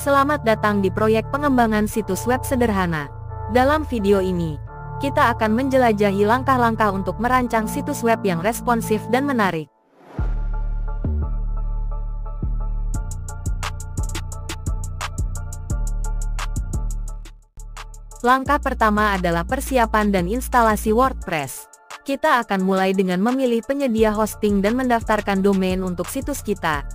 Selamat datang di proyek pengembangan situs web sederhana. Dalam video ini, kita akan menjelajahi langkah-langkah untuk merancang situs web yang responsif dan menarik. Langkah pertama adalah persiapan dan instalasi WordPress. Kita akan mulai dengan memilih penyedia hosting dan mendaftarkan domain untuk situs kita.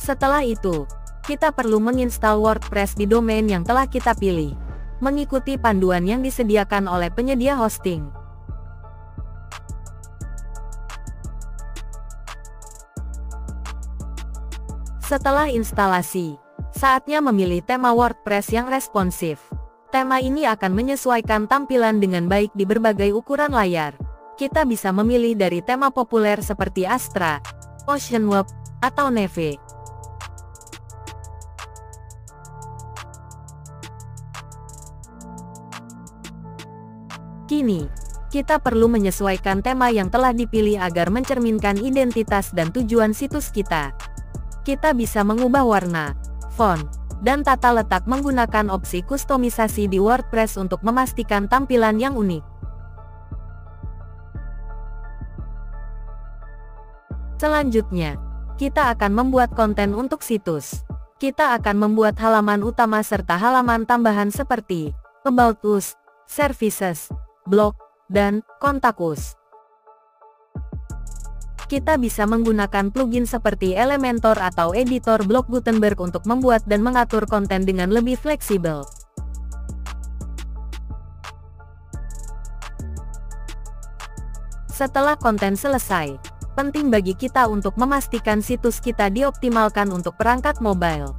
Setelah itu, kita perlu menginstal WordPress di domain yang telah kita pilih, mengikuti panduan yang disediakan oleh penyedia hosting. Setelah instalasi, saatnya memilih tema WordPress yang responsif. Tema ini akan menyesuaikan tampilan dengan baik di berbagai ukuran layar. Kita bisa memilih dari tema populer seperti Astra, Oceanweb, atau Neve. Kini, kita perlu menyesuaikan tema yang telah dipilih agar mencerminkan identitas dan tujuan situs kita. Kita bisa mengubah warna, font, dan tata letak menggunakan opsi kustomisasi di WordPress untuk memastikan tampilan yang unik. Selanjutnya, kita akan membuat konten untuk situs. Kita akan membuat halaman utama serta halaman tambahan seperti About Us, Services, Blog, dan Kontak Us. Kita bisa menggunakan plugin seperti Elementor atau editor blog Gutenberg untuk membuat dan mengatur konten dengan lebih fleksibel. Setelah konten selesai, penting bagi kita untuk memastikan situs kita dioptimalkan untuk perangkat mobile.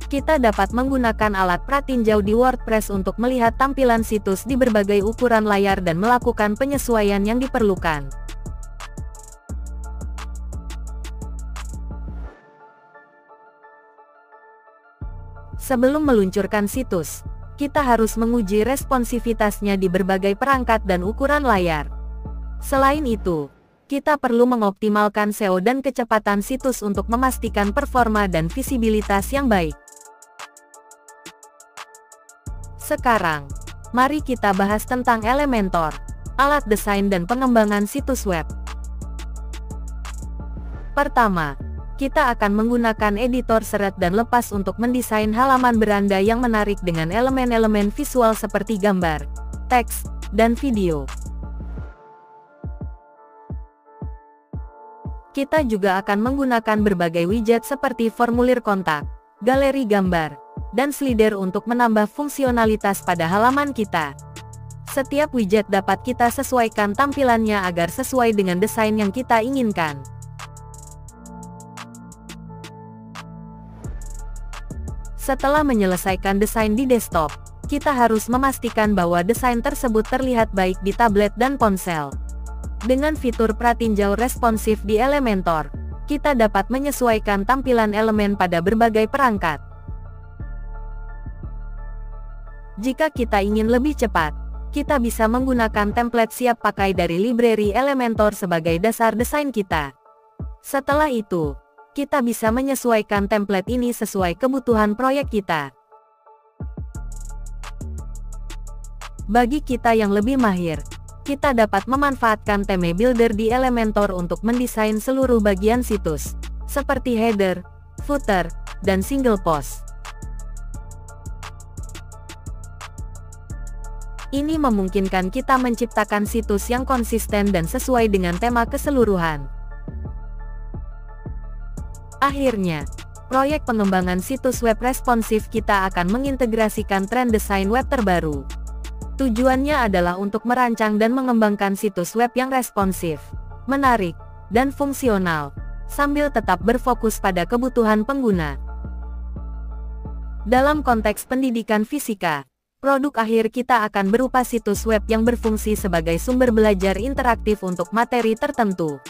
Kita dapat menggunakan alat pratinjau di WordPress untuk melihat tampilan situs di berbagai ukuran layar dan melakukan penyesuaian yang diperlukan. Sebelum meluncurkan situs, kita harus menguji responsivitasnya di berbagai perangkat dan ukuran layar. Selain itu, kita perlu mengoptimalkan SEO dan kecepatan situs untuk memastikan performa dan visibilitas yang baik. Sekarang, mari kita bahas tentang Elementor, alat desain dan pengembangan situs web. Pertama, kita akan menggunakan editor seret dan lepas untuk mendesain halaman beranda yang menarik dengan elemen-elemen visual seperti gambar, teks, dan video. Kita juga akan menggunakan berbagai widget seperti formulir kontak, galeri gambar, dan slider untuk menambah fungsionalitas pada halaman kita. Setiap widget dapat kita sesuaikan tampilannya agar sesuai dengan desain yang kita inginkan. Setelah menyelesaikan desain di desktop, kita harus memastikan bahwa desain tersebut terlihat baik di tablet dan ponsel. Dengan fitur pratinjau responsif di Elementor, kita dapat menyesuaikan tampilan elemen pada berbagai perangkat. Jika kita ingin lebih cepat, kita bisa menggunakan template siap pakai dari library Elementor sebagai dasar desain kita. Setelah itu, kita bisa menyesuaikan template ini sesuai kebutuhan proyek kita. Bagi kita yang lebih mahir, kita dapat memanfaatkan theme builder di Elementor untuk mendesain seluruh bagian situs, seperti header, footer, dan single post. Ini memungkinkan kita menciptakan situs yang konsisten dan sesuai dengan tema keseluruhan. Akhirnya, proyek pengembangan situs web responsif kita akan mengintegrasikan tren desain web terbaru. Tujuannya adalah untuk merancang dan mengembangkan situs web yang responsif, menarik, dan fungsional, sambil tetap berfokus pada kebutuhan pengguna. Dalam konteks pendidikan fisika, produk akhir kita akan berupa situs web yang berfungsi sebagai sumber belajar interaktif untuk materi tertentu.